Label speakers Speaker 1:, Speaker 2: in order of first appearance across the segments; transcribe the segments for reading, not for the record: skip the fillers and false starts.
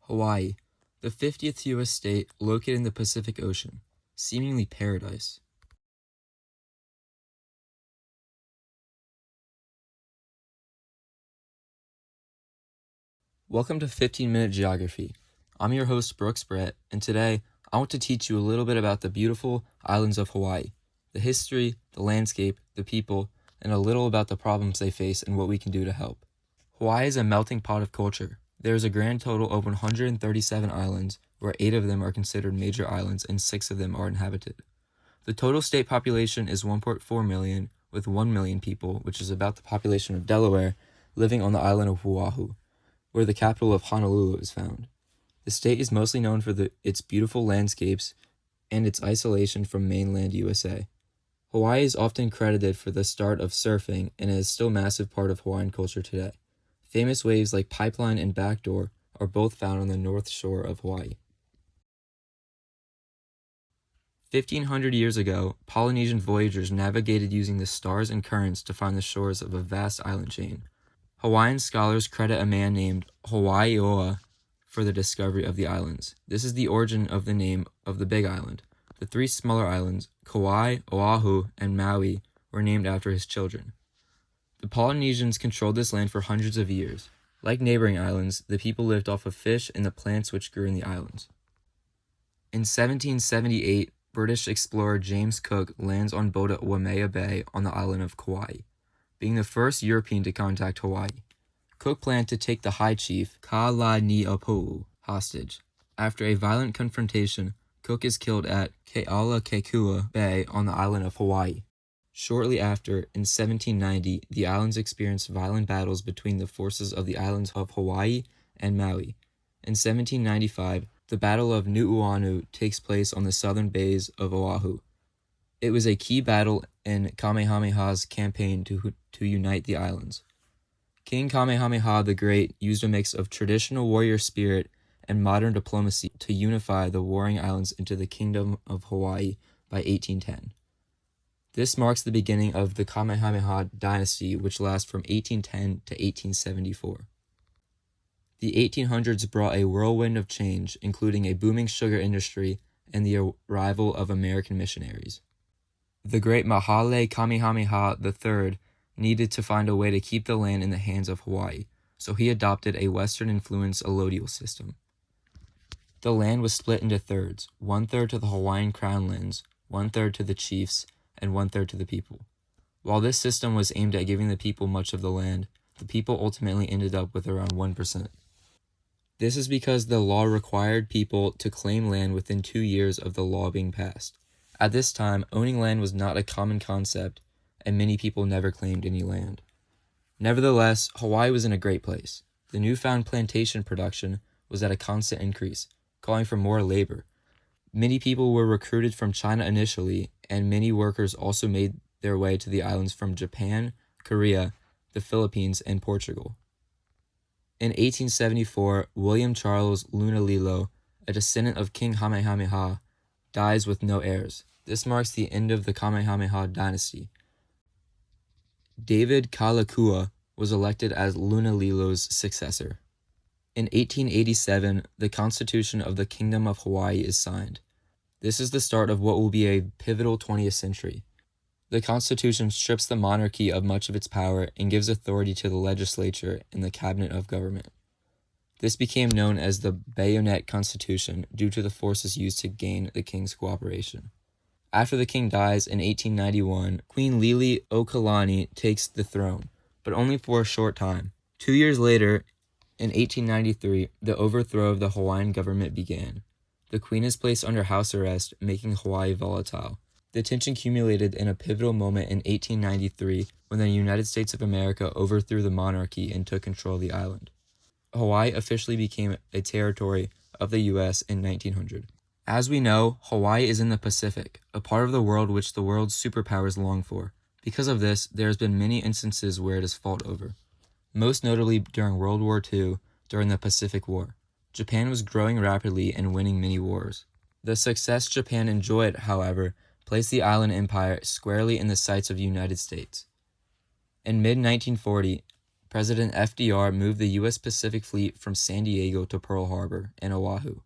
Speaker 1: Hawaii, the 50th U.S. state located in the Pacific Ocean, seemingly paradise. Welcome to 15-Minute Geography. I'm your host, Brooks Brett, and today I want to teach you a little bit about the beautiful islands of Hawaii, the history, the landscape, the people, and a little about the problems they face and what we can do to help. Hawaii is a melting pot of culture. There is a grand total of 137 islands, where 8 of them are considered major islands and 6 of them are inhabited. The total state population is 1.4 million, with 1 million people, which is about the population of Delaware, living on the island of Oahu, where the capital of Honolulu is found. The state is mostly known for its beautiful landscapes and its isolation from mainland USA. Hawaii is often credited for the start of surfing and is still a massive part of Hawaiian culture today. Famous waves like Pipeline and Backdoor are both found on the north shore of Hawaii. 1,500 years ago, Polynesian voyagers navigated using the stars and currents to find the shores of a vast island chain. Hawaiian scholars credit a man named Hawaii-Oa for the discovery of the islands. This is the origin of the name of the Big Island. The 3 smaller islands, Kauai, Oahu, and Maui, were named after his children. The Polynesians controlled this land for hundreds of years. Like neighboring islands, the people lived off of fish and the plants which grew in the islands. In 1778, British explorer James Cook lands on boat at Waimea Bay on the island of Kauai, being the first European to contact Hawaii. Cook planned to take the high chief, Kalaniʻapoʻu, hostage. After a violent confrontation, Cook is killed at Kealakekua Bay on the island of Hawaii. Shortly after, in 1790, the islands experienced violent battles between the forces of the islands of Hawaii and Maui. In 1795, the Battle of Nu'uanu takes place on the southern bays of Oahu. It was a key battle in Kamehameha's campaign to unite the islands. King Kamehameha the Great used a mix of traditional warrior spirit and modern diplomacy to unify the warring islands into the Kingdom of Hawaii by 1810. This marks the beginning of the Kamehameha dynasty, which lasts from 1810 to 1874. The 1800s brought a whirlwind of change, including a booming sugar industry and the arrival of American missionaries. The great Mahale Kamehameha III needed to find a way to keep the land in the hands of Hawaii, so he adopted a Western-influenced allodial system. The land was split into thirds, 1/3 to the Hawaiian Crown lands, 1/3 to the chiefs, and 1/3 to the people. While this system was aimed at giving the people much of the land, the people ultimately ended up with around 1%. This is because the law required people to claim land within 2 years of the law being passed. At this time, owning land was not a common concept, and many people never claimed any land. Nevertheless, Hawaii was in a great place. The newfound plantation production was at a constant increase, calling for more labor. Many people were recruited from China initially, and many workers also made their way to the islands from Japan, Korea, the Philippines, and Portugal. In 1874, William Charles Lunalilo, a descendant of King Kamehameha, dies with no heirs. This marks the end of the Kamehameha dynasty. David Kalakua was elected as Lunalilo's successor. In 1887, the Constitution of the Kingdom of Hawaii is signed. This is the start of what will be a pivotal 20th century. The Constitution strips the monarchy of much of its power and gives authority to the legislature and the cabinet of government. This became known as the Bayonet Constitution due to the forces used to gain the king's cooperation. After the king dies in 1891, Queen Liliuokalani takes the throne, but only for a short time. 2 years later, in 1893, the overthrow of the Hawaiian government began. The queen is placed under house arrest, making Hawaii volatile. The tension accumulated in a pivotal moment in 1893 when the United States of America overthrew the monarchy and took control of the island. Hawaii officially became a territory of the U.S. in 1900. As we know, Hawaii is in the Pacific, a part of the world which the world's superpowers long for. Because of this, there has been many instances where it is fought over. Most notably during World War II, during the Pacific War. Japan was growing rapidly and winning many wars. The success Japan enjoyed, however, placed the island empire squarely in the sights of the United States. In mid-1940, President FDR moved the U.S. Pacific Fleet from San Diego to Pearl Harbor and Oahu.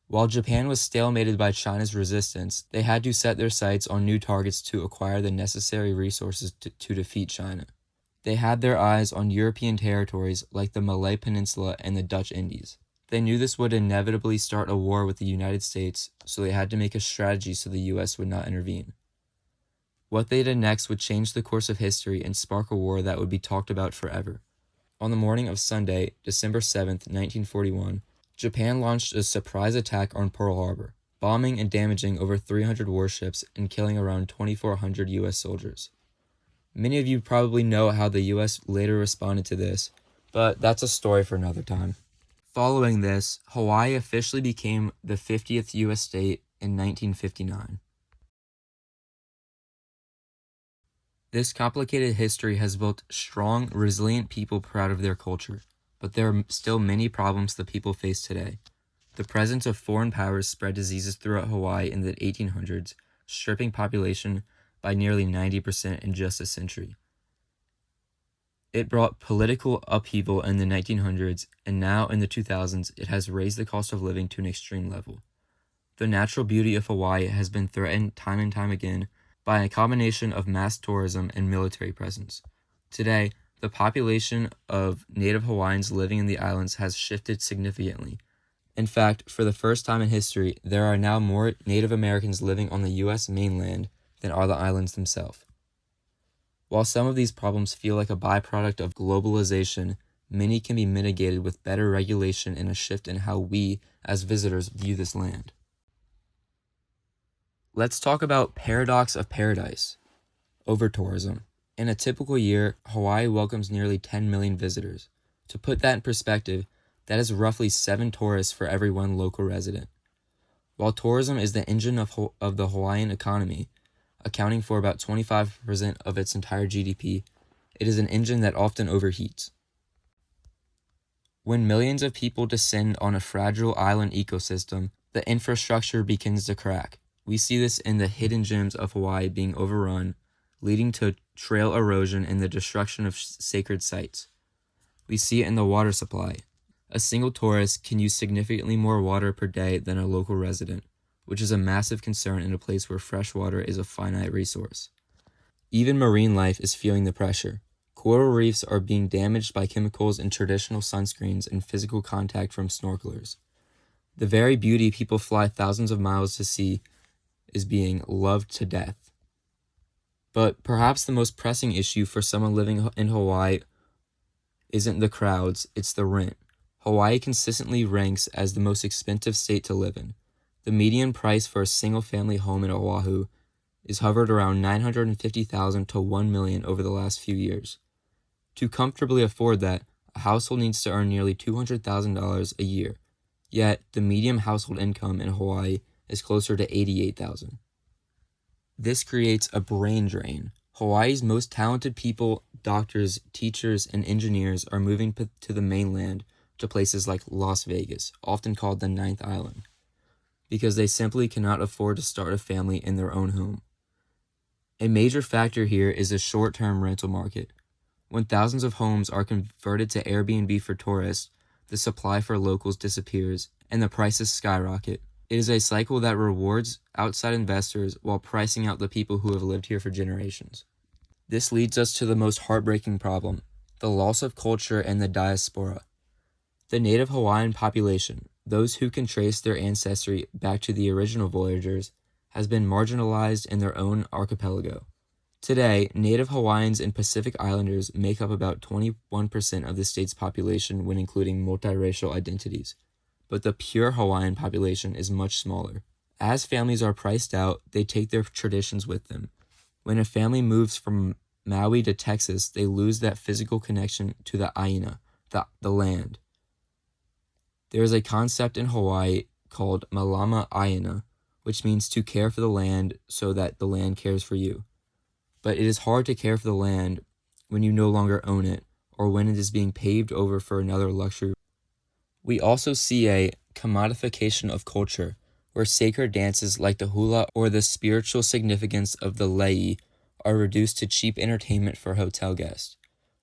Speaker 1: While Japan was stalemated by China's resistance, they had to set their sights on new targets to acquire the necessary resources to defeat China. They had their eyes on European territories like the Malay Peninsula and the Dutch Indies. They knew this would inevitably start a war with the United States, so they had to make a strategy so the U.S. would not intervene. What they did next would change the course of history and spark a war that would be talked about forever. On the morning of Sunday, December 7, 1941, Japan launched a surprise attack on Pearl Harbor, bombing and damaging over 300 warships and killing around 2,400 U.S. soldiers. Many of you probably know how the U.S. later responded to this, but that's a story for another time. Following this, Hawaii officially became the 50th U.S. state in 1959. This complicated history has built strong, resilient people proud of their culture, but there are still many problems the people face today. The presence of foreign powers spread diseases throughout Hawaii in the 1800s, stripping population by nearly 90% in just a century. It brought political upheaval in the 1900s, and now in the 2000s, it has raised the cost of living to an extreme level. The natural beauty of Hawaii has been threatened time and time again by a combination of mass tourism and military presence. Today, the population of native Hawaiians living in the islands has shifted significantly. In fact, for the first time in history, there are now more Native Americans living on the U.S. mainland than are the islands themselves. While some of these problems feel like a byproduct of globalization, many can be mitigated with better regulation and a shift in how we, as visitors, view this land. Let's talk about paradox of paradise, over-tourism. In a typical year, Hawaii welcomes nearly 10 million visitors. To put that in perspective, that is roughly 7 tourists for every 1 local resident. While tourism is the engine of the Hawaiian economy, accounting for about 25% of its entire GDP, it is an engine that often overheats. When millions of people descend on a fragile island ecosystem, the infrastructure begins to crack. We see this in the hidden gems of Hawaii being overrun, leading to trail erosion and the destruction of sacred sites. We see it in the water supply. A single tourist can use significantly more water per day than a local resident, which is a massive concern in a place where fresh water is a finite resource. Even marine life is feeling the pressure. Coral reefs are being damaged by chemicals in traditional sunscreens and physical contact from snorkelers. The very beauty people fly thousands of miles to see is being loved to death. But perhaps the most pressing issue for someone living in Hawaii isn't the crowds, it's the rent. Hawaii consistently ranks as the most expensive state to live in. The median price for a single-family home in Oahu is hovered around $950,000 to $1 million over the last few years. To comfortably afford that, a household needs to earn nearly $200,000 a year, yet the median household income in Hawaii is closer to $88,000. This creates a brain drain. Hawaii's most talented people, doctors, teachers, and engineers are moving to the mainland to places like Las Vegas, often called the Ninth Island, because they simply cannot afford to start a family in their own home. A major factor here is the short-term rental market. When thousands of homes are converted to Airbnb for tourists, the supply for locals disappears and the prices skyrocket. It is a cycle that rewards outside investors while pricing out the people who have lived here for generations. This leads us to the most heartbreaking problem, the loss of culture and the diaspora. The native Hawaiian population, those who can trace their ancestry back to the original voyagers, has been marginalized in their own archipelago. Today, native Hawaiians and Pacific Islanders make up about 21% of the state's population when including multiracial identities, but the pure Hawaiian population is much smaller. As families are priced out, they take their traditions with them. When a family moves from Maui to Texas, they lose that physical connection to the aina, the land. There is a concept in Hawaii called malama aina, which means to care for the land so that the land cares for you. But it is hard to care for the land when you no longer own it, or when it is being paved over for another luxury. We also see a commodification of culture, where sacred dances like the hula or the spiritual significance of the lei are reduced to cheap entertainment for hotel guests.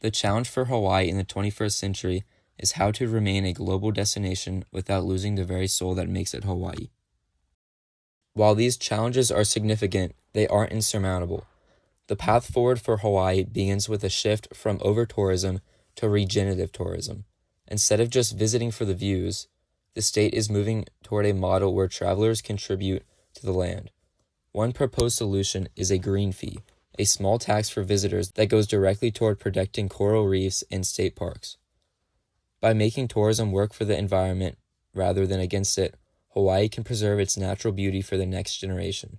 Speaker 1: The challenge for Hawaii in the 21st century is how to remain a global destination without losing the very soul that makes it Hawaii. While these challenges are significant, they aren't insurmountable. The path forward for Hawaii begins with a shift from over-tourism to regenerative tourism. Instead of just visiting for the views, the state is moving toward a model where travelers contribute to the land. One proposed solution is a green fee, a small tax for visitors that goes directly toward protecting coral reefs and state parks. By making tourism work for the environment rather than against it, Hawaii can preserve its natural beauty for the next generation.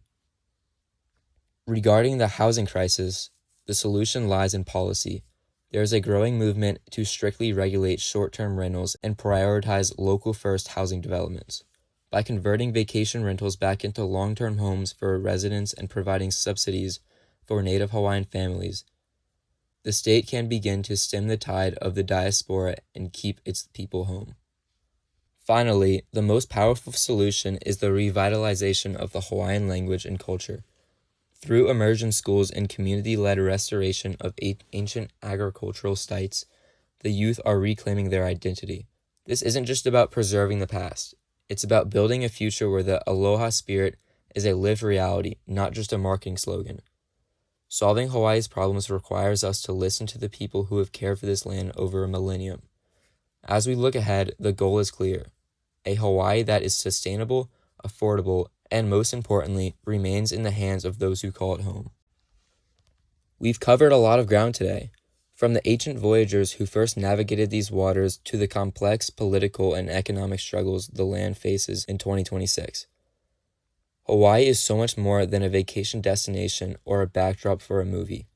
Speaker 1: Regarding the housing crisis, the solution lies in policy. There is a growing movement to strictly regulate short-term rentals and prioritize local-first housing developments. By converting vacation rentals back into long-term homes for residents and providing subsidies for Native Hawaiian families, the state can begin to stem the tide of the diaspora and keep its people home. Finally, the most powerful solution is the revitalization of the Hawaiian language and culture. Through immersion schools and community-led restoration of ancient agricultural sites, the youth are reclaiming their identity. This isn't just about preserving the past. It's about building a future where the aloha spirit is a lived reality, not just a marketing slogan. Solving Hawaii's problems requires us to listen to the people who have cared for this land over a millennium. As we look ahead, the goal is clear: a Hawaii that is sustainable, affordable, and most importantly, remains in the hands of those who call it home. We've covered a lot of ground today, from the ancient voyagers who first navigated these waters to the complex political and economic struggles the land faces in 2026. Hawaii is so much more than a vacation destination or a backdrop for a movie.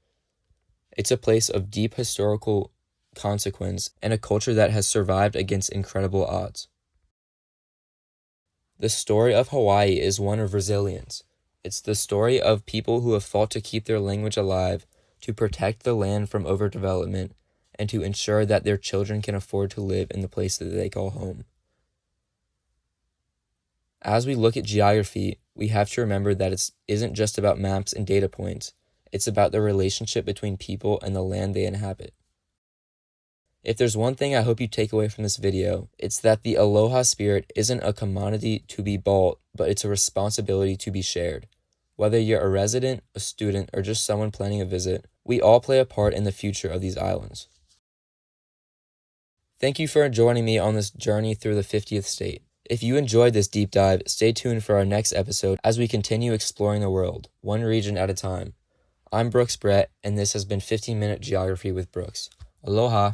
Speaker 1: It's a place of deep historical consequence and a culture that has survived against incredible odds. The story of Hawaii is one of resilience. It's the story of people who have fought to keep their language alive, to protect the land from overdevelopment, and to ensure that their children can afford to live in the place that they call home. As we look at geography, we have to remember that it isn't just about maps and data points. It's about the relationship between people and the land they inhabit. If there's one thing I hope you take away from this video, it's that the aloha spirit isn't a commodity to be bought, but it's a responsibility to be shared. Whether you're a resident, a student, or just someone planning a visit, we all play a part in the future of these islands. Thank you for joining me on this journey through the 50th state. If you enjoyed this deep dive, stay tuned for our next episode as we continue exploring the world, one region at a time. I'm Brooks Brett, and this has been 15-Minute Geography with Brooks. Aloha!